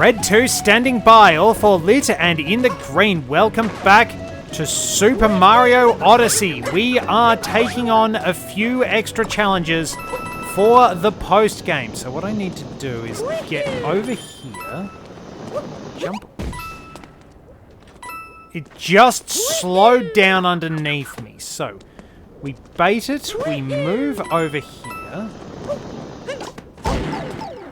Red 2 standing by, all for lit and in the green. Welcome back to Super Mario Odyssey. We are taking on a few extra challenges for the post game. So what I need to do is get over here. Jump. It just slowed down underneath me. So we bait it, we move over here.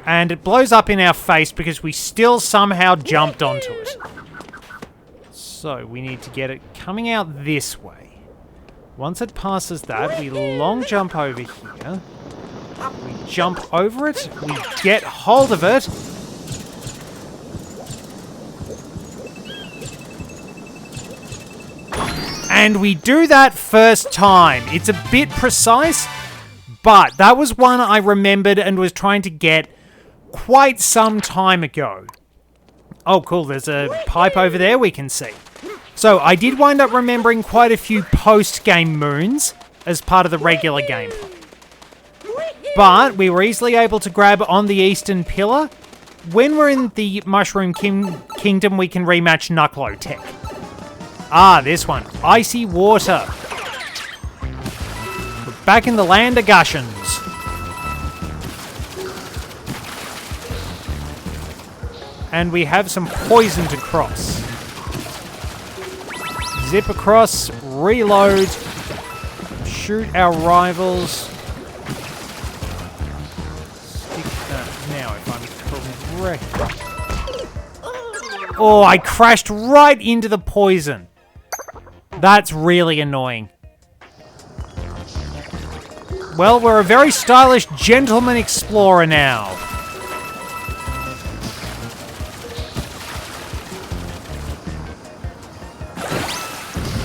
And it blows up in our face because we still somehow jumped onto it. So we need to get it coming out this way. Once it passes that, we long jump over here. We jump over it. We get hold of it. And we do that first time. It's a bit precise, but that was one I remembered and was trying to get quite some time ago. Oh, cool. There's a pipe over there we can see. So I did wind up remembering quite a few post-game moons as part of the regular gameplay. But we were easily able to grab on the eastern pillar. When we're in the Mushroom Kingdom, we can rematch Knucklo tech. Ah, this one. Icy water. We're back in the land of Gushins. And we have some poison to cross. Zip across, reload, shoot our rivals. Stick that now if I'm correct. Oh, I crashed right into the poison. That's really annoying. Well, we're a very stylish gentleman explorer now.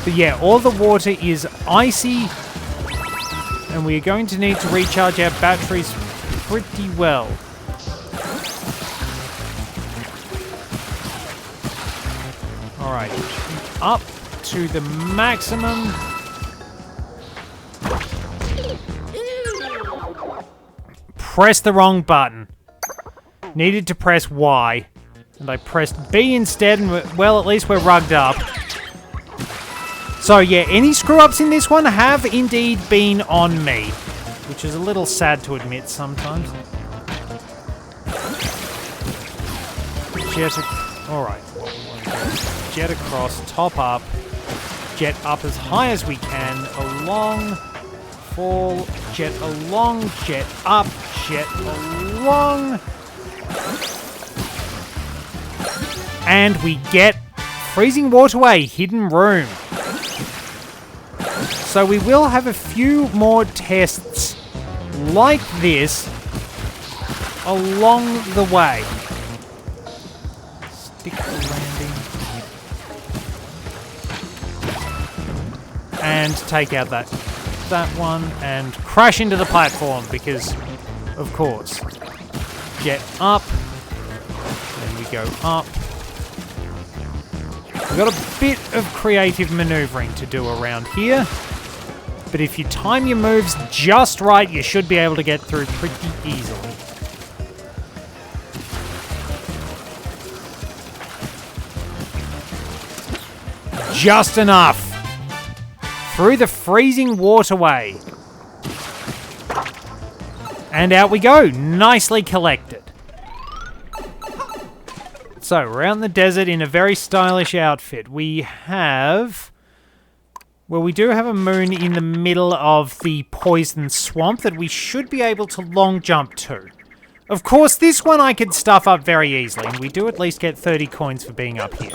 But yeah, all the water is icy, and we are going to need to recharge our batteries pretty well. Alright, up to the maximum. Press the wrong button. Needed to press Y, and I pressed B instead, and well, at least we're rugged up. So yeah, any screw-ups in this one have indeed been on me, which is a little sad to admit sometimes. Alright. Jet across, top up, jet up as high as we can, along, fall, jet along, jet up, jet along. And we get freezing waterway, hidden room. So we will have a few more tests like this along the way. Stick the landing. And take out that one and crash into the platform because, of course, jet up. Then we go up. We've got a bit of creative maneuvering to do around here. But if you time your moves just right, you should be able to get through pretty easily. Just enough. Through the freezing waterway. And out we go. Nicely collected. So, we're out in the desert in a very stylish outfit. We have... Well, we do have a moon in the middle of the poison swamp that we should be able to long jump to. Of course, this one I could stuff up very easily, and we do at least get 30 coins for being up here.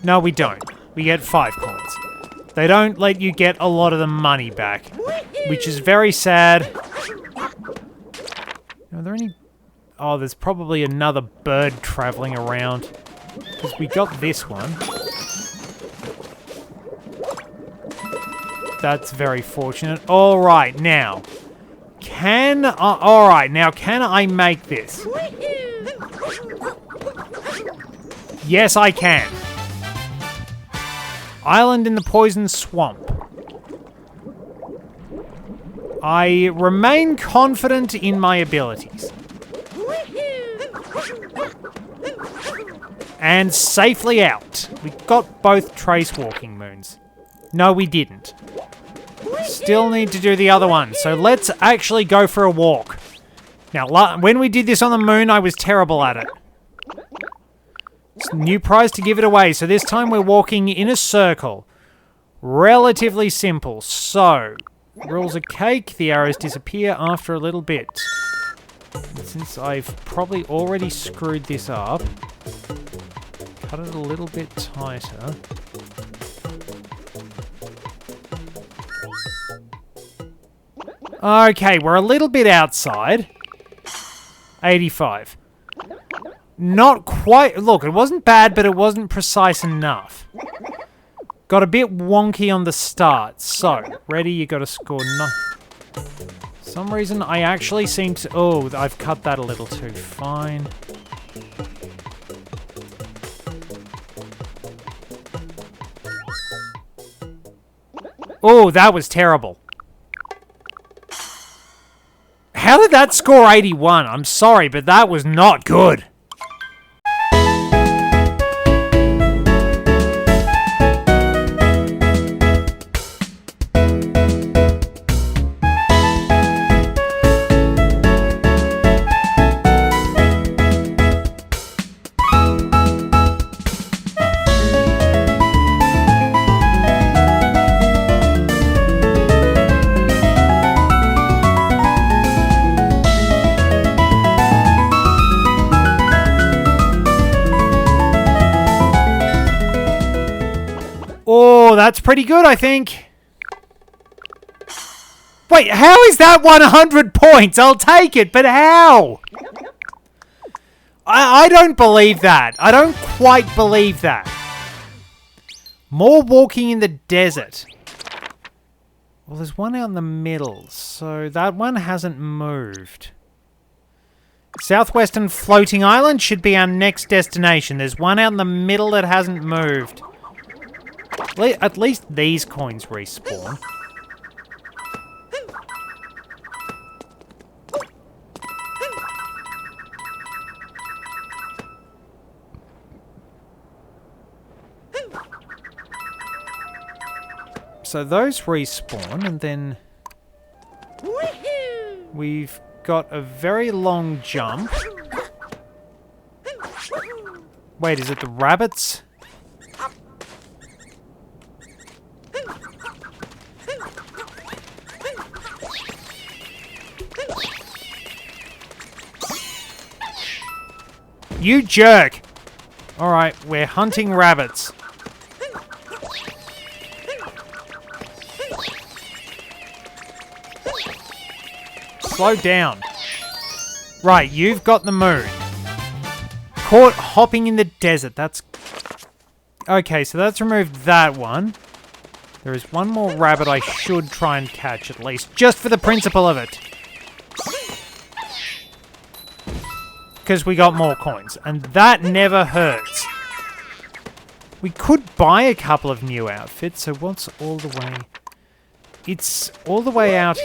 No, we don't. We get 5 coins. They don't let you get a lot of the money back, which is very sad. Are there any... Oh, there's probably another bird traveling around. Because we got this one. That's very fortunate. Alright, now. Can I make this? Yes, I can. Island in the poison swamp. I remain confident in my abilities. And safely out. We got both trace walking moons. No, we didn't. Still need to do the other one. So let's actually go for a walk. Now, when we did this on the moon, I was terrible at it. It's a new prize to give it away. So this time we're walking in a circle. Relatively simple. So, rules of cake. The arrows disappear after a little bit. Since I've probably already screwed this up, cut it a little bit tighter. Okay, we're a little bit outside. 85. Not quite... Look, it wasn't bad, but it wasn't precise enough. Got a bit wonky on the start. So, ready, you got to score... some reason I actually seem to... Oh, I've cut that a little too fine. Oh, that was terrible. How did that score 81? I'm sorry, but that was not good. Oh, that's pretty good, I think. Wait, how is that 100 points? I'll take it, but how? I don't believe that. I don't quite believe that. More walking in the desert. Well, there's one out in the middle, so that one hasn't moved. Southwestern Floating Island should be our next destination. There's one out in the middle that hasn't moved. At least these coins respawn. So those respawn, and then we've got a very long jump. Wait, is it the rabbits? You jerk! Alright, we're hunting rabbits. Slow down. Right, you've got the moon. Caught hopping in the desert. That's... Okay, so that's removed that one. There is one more rabbit I should try and catch at least, just for the principle of it. Because we got more coins, and that never hurts. We could buy a couple of new outfits, so what's all the way... It's all the way out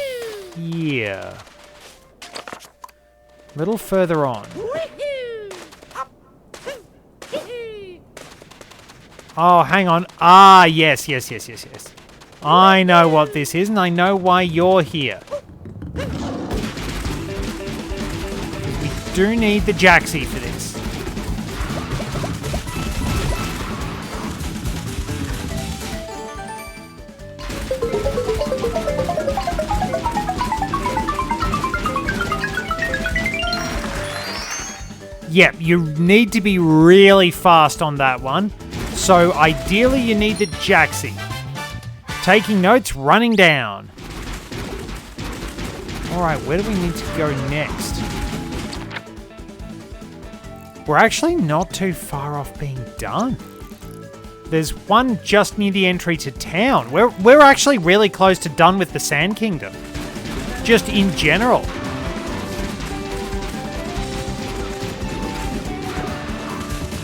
here. A little further on. Oh, hang on. Ah, yes. I know what this is, and I know why you're here. We do need the Jaxie for this. Yep, you need to be really fast on that one. So ideally you need the Jaxie. Taking notes, running down. Alright, where do we need to go next? We're actually not too far off being done. There's one just near the entry to town. We're actually really close to done with the Sand Kingdom. Just in general.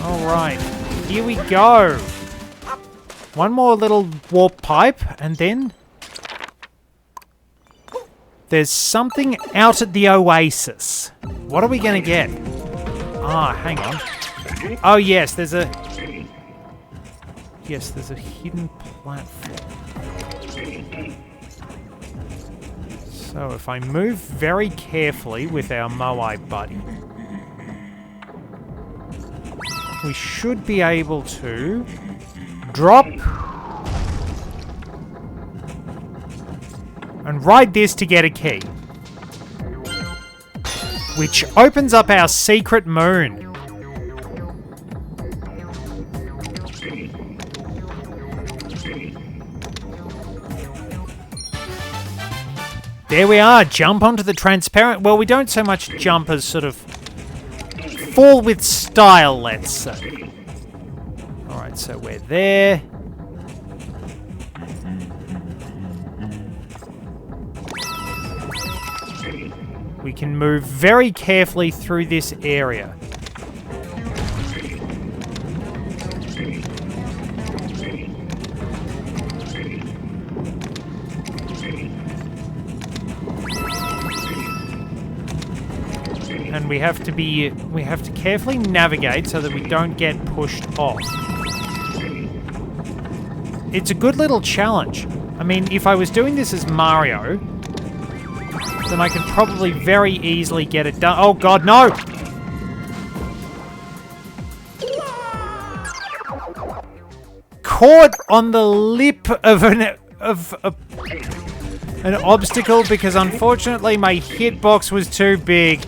Alright, here we go. One more little warp pipe, and then... There's something out at the oasis. What are we going to get? Ah, hang on. Oh, yes, there's a... Yes, there's a hidden platform. So if I move very carefully with our Moai buddy, we should be able to drop and ride this to get a key, which opens up our secret moon. There we are, jump onto the transparent... Well, we don't so much jump as sort of fall with style, let's say. Alright, so we're there. We can move very carefully through this area. And we have to carefully navigate so that we don't get pushed off. It's a good little challenge. I mean, if I was doing this as Mario, then I could probably very easily get it done. Oh god, no! Caught on the lip of an obstacle because unfortunately my hitbox was too big.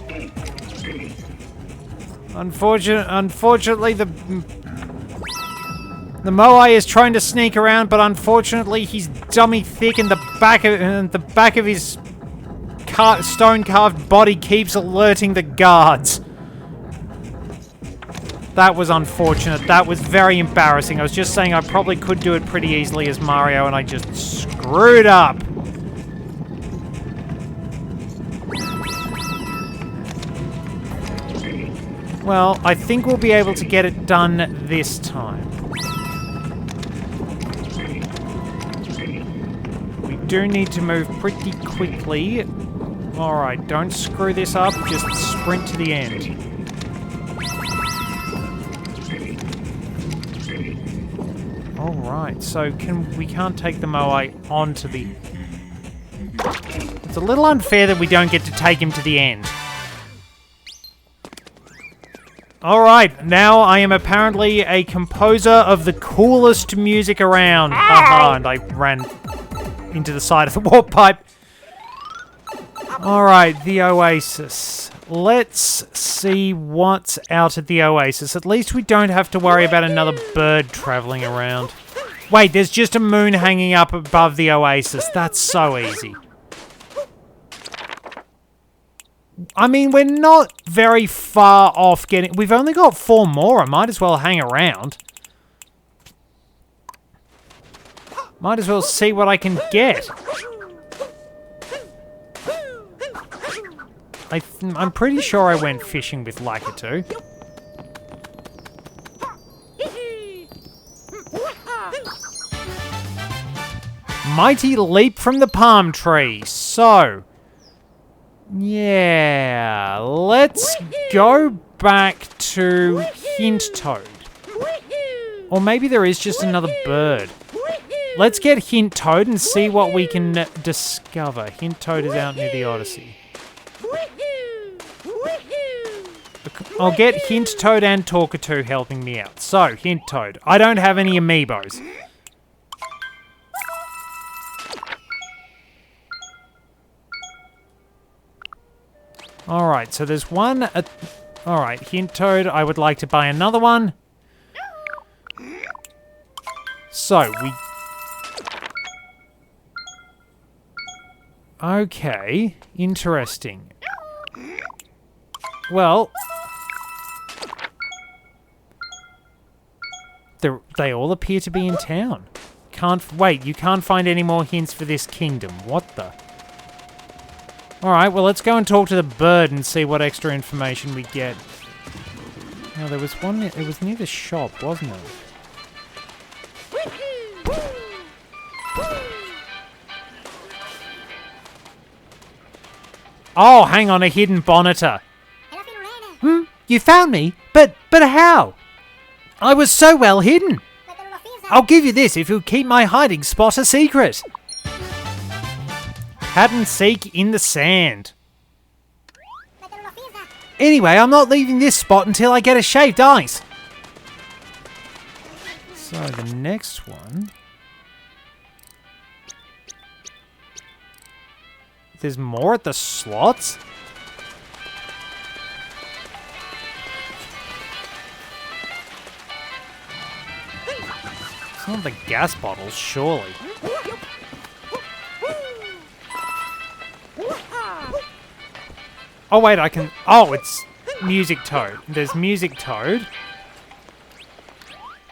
Unfortunately, the Moai is trying to sneak around, but unfortunately, he's dummy thick, and the back of his stone-carved body keeps alerting the guards. That was unfortunate. That was very embarrassing. I was just saying I probably could do it pretty easily as Mario, and I just screwed up. Well, I think we'll be able to get it done this time. We do need to move pretty quickly. Alright, don't screw this up, just sprint to the end. Alright, so we can't take the Moai onto the... It's a little unfair that we don't get to take him to the end. Alright, now I am apparently a composer of the coolest music around. Haha, and I ran into the side of the warp pipe. Alright, the Oasis. Let's see what's out at the Oasis. At least we don't have to worry about another bird travelling around. Wait, there's just a moon hanging up above the Oasis. That's so easy. I mean, we're not very far off getting... We've only got 4 more. I might as well hang around. Might as well see what I can get. I'm pretty sure I went fishing with Lakitu. Mighty leap from the palm tree. So... yeah, let's go back to Hint Toad. Or maybe there is just another bird. Let's get Hint Toad and see what we can discover. Hint Toad is out near the Odyssey. I'll get Hint Toad and Talkatoo helping me out. So, Hint Toad. I don't have any amiibos. Alright, so there's one at... Alright, Hint Toad, I would like to buy another one. So, we... okay, interesting. Well... they all appear to be in town. Wait, you can't find any more hints for this kingdom. What the... Alright, well, let's go and talk to the bird and see what extra information we get. Now, there was one... It was near the shop, wasn't it? Oh, hang on, a hidden bonneter. You found me? But how? I was so well hidden. I'll give you this if you'll keep my hiding spot a secret. Hide and seek in the sand. Anyway, I'm not leaving this spot until I get a shaved ice. So the next one... There's more at the slots? It's not the gas bottles, surely. Oh wait, I can... Oh, it's Music Toad. There's Music Toad.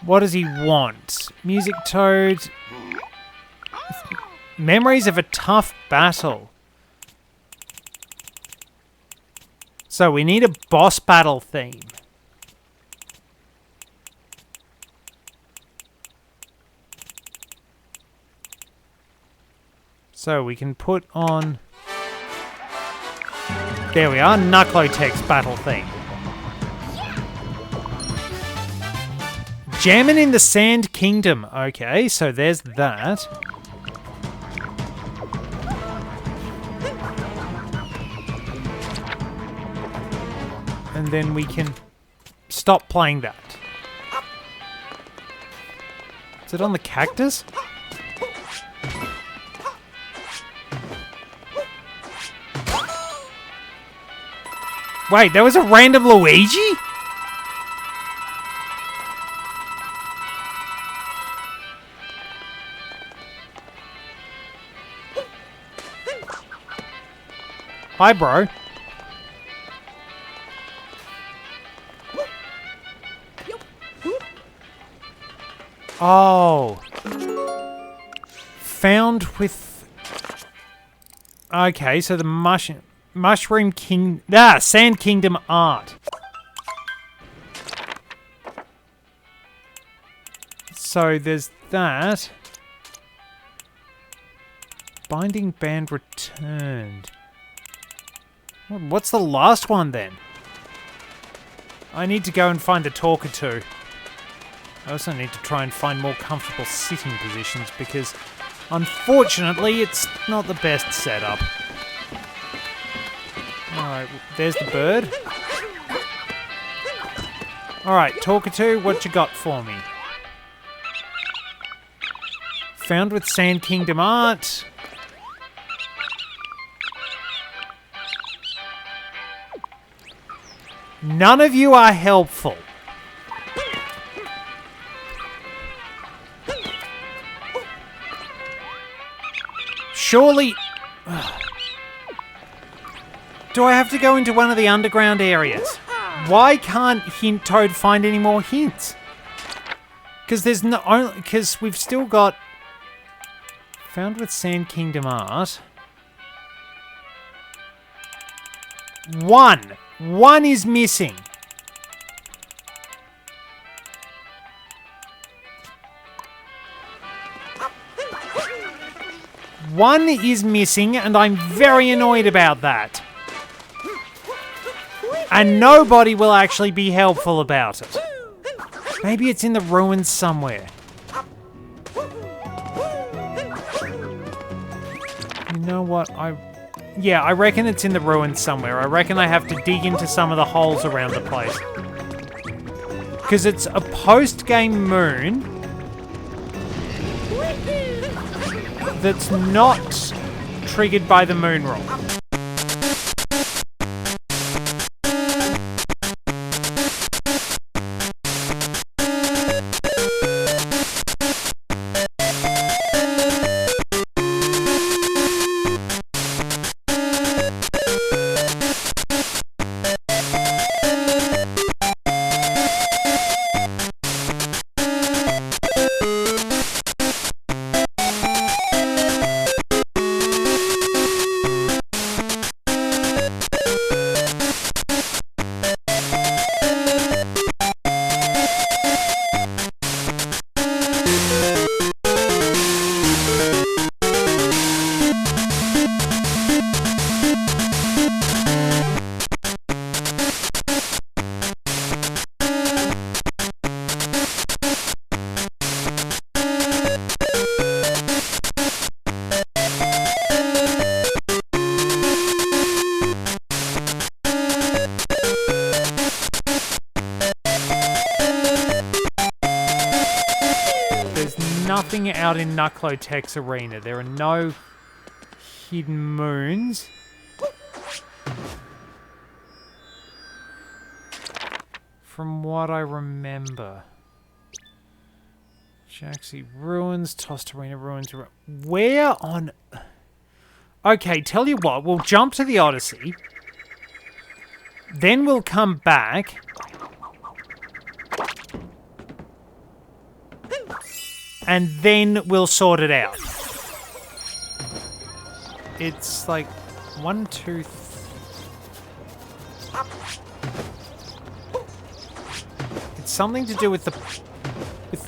What does he want? Music Toad... Memories of a tough battle. So we need a boss battle theme. So we can put on... There we are, Knucklotek's battle theme. Jammin' in the Sand Kingdom. Okay, so there's that. And then we can stop playing that. Is it on the cactus? Wait, there was a random Luigi? Hi, bro. Oh. Found with... Okay, so the Mushroom King... Sand Kingdom art. So there's that. Binding Band returned. What's the last one then? I need to go and find the Talkatoo. I also need to try and find more comfortable sitting positions because, unfortunately, it's not the best setup. Alright, there's the bird. Alright, Talkatoo, what you got for me? Found with Sand Kingdom art. None of you are helpful. Surely... Do I have to go into one of the underground areas? Why can't Hint Toad find any more hints? Because there's no... Because we've still got... Found with Sand Kingdom art. One is missing. One is missing, and I'm very annoyed about that. And nobody will actually be helpful about it. Maybe it's in the ruins somewhere. You know what? Yeah, I reckon it's in the ruins somewhere. I reckon I have to dig into some of the holes around the place. Because it's a post-game moon that's not triggered by the moon roll. nothing out in Nucklotech's arena. There are no hidden moons. From what I remember. Jaxie Ruins, Tossed Arena Ruins. Where on... Okay, tell you what, we'll jump to the Odyssey. Then we'll come back. And then we'll sort it out. It's like 1, 2, 3. It's something to do with the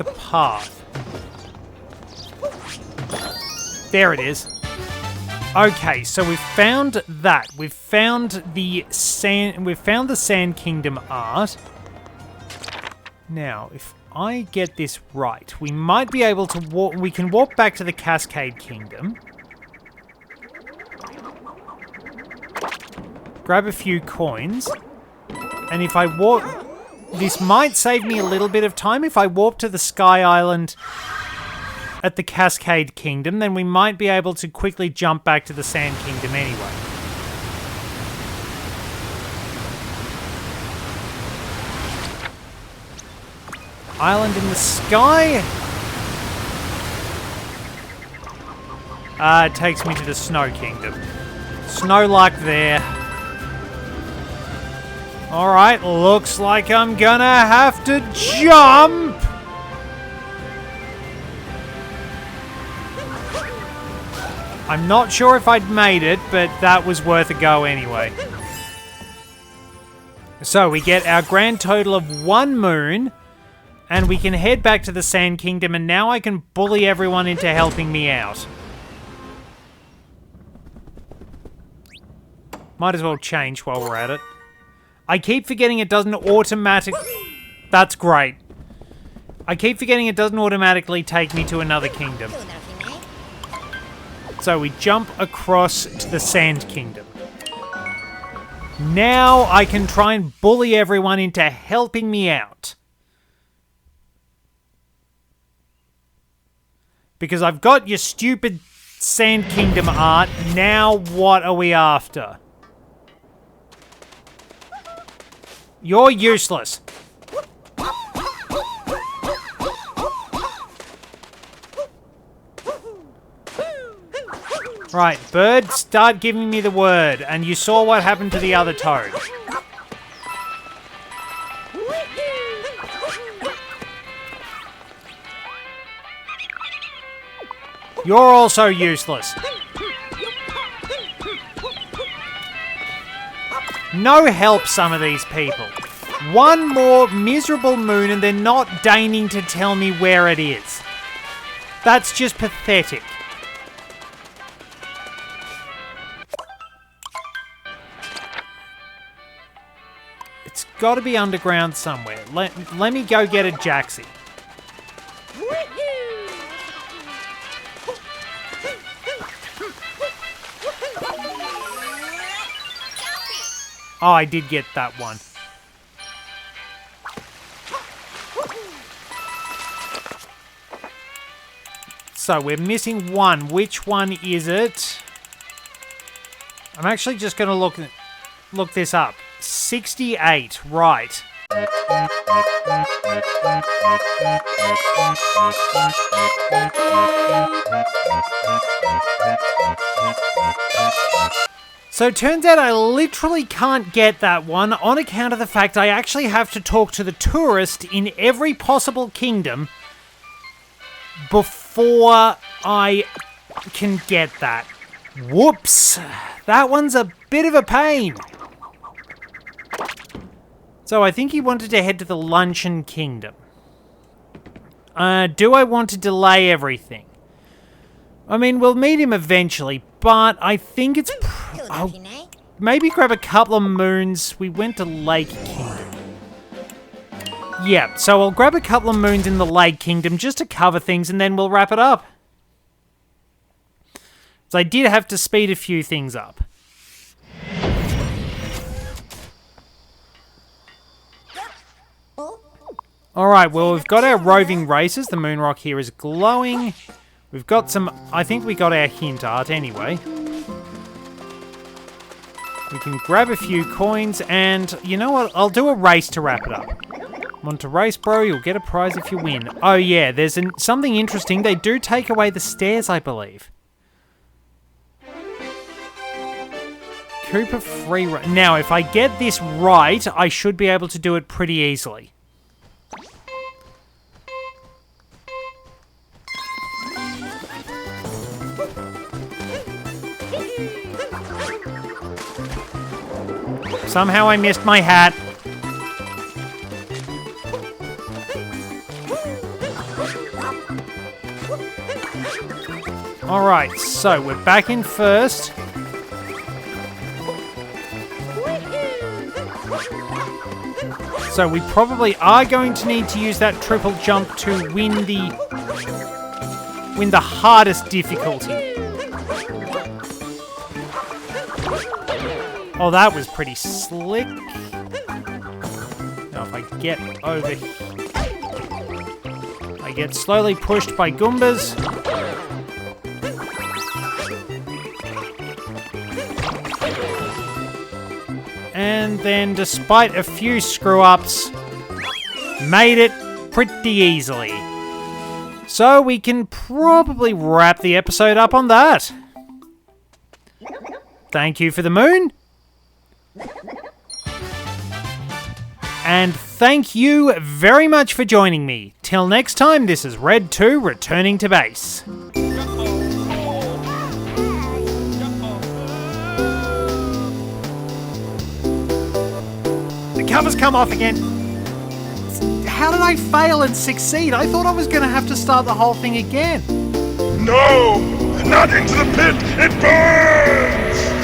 path. There it is. Okay, so we've found that. We've found the Sand Kingdom art. Now, if I get this right, we might be able to walk. We can walk back to the Cascade Kingdom. Grab a few coins. And if I walk... This might save me a little bit of time. If I warp to the Sky Island at the Cascade Kingdom, then we might be able to quickly jump back to the Sand Kingdom anyway. Island in the sky. It takes me to the Snow Kingdom. Snow like there. Alright, looks like I'm gonna have to jump! I'm not sure if I'd made it, but that was worth a go anyway. So, we get our grand total of 1 moon, and we can head back to the Sand Kingdom, and now I can bully everyone into helping me out. Might as well change while we're at it. I keep forgetting it doesn't That's great. I keep forgetting it doesn't automatically take me to another kingdom. So we jump across to the Sand Kingdom. Now I can try and bully everyone into helping me out. Because I've got your stupid Sand Kingdom art. Now what are we after? You're useless. Right, bird, start giving me the word. And you saw what happened to the other toad. You're also useless. No help, some of these people. One more miserable moon and they're not deigning to tell me where it is. That's just pathetic. It's got to be underground somewhere. Let me go get a Jaxie. Oh, I did get that one. So, we're missing one. Which one is it? I'm actually just going to look this up. 68, right. So it turns out I literally can't get that one on account of the fact I actually have to talk to the tourist in every possible kingdom before I can get that. Whoops! That one's a bit of a pain. So I think he wanted to head to the Luncheon Kingdom. Do I want to delay everything? I mean, we'll meet him eventually, but I think it's... I'll maybe grab a couple of moons. We went to Lake Kingdom. Yeah, so I'll grab a couple of moons in the Lake Kingdom just to cover things, and then we'll wrap it up. So I did have to speed a few things up. Alright, well, we've got our roving racers. The moon rock here is glowing. We've got some... I think we got our hint art anyway. We can grab a few coins, and you know what? I'll do a race to wrap it up. Want to race, bro? You'll get a prize if you win. Oh, yeah, there's something interesting. They do take away the stairs, I believe. Cooper free... Now, if I get this right, I should be able to do it pretty easily. Somehow I missed my hat. Alright, so we're back in first. So we probably are going to need to use that triple jump to win the hardest difficulty. Oh, that was pretty slick. Now if I get over here, I get slowly pushed by Goombas. And then, despite a few screw-ups, made it pretty easily. So we can probably wrap the episode up on that. Thank you for the moon. And thank you very much for joining me. Till next time, this is Red 2 returning to base. The cover's come off again. How did I fail and succeed? I thought I was going to have to start the whole thing again. No! Not into the pit! It burns!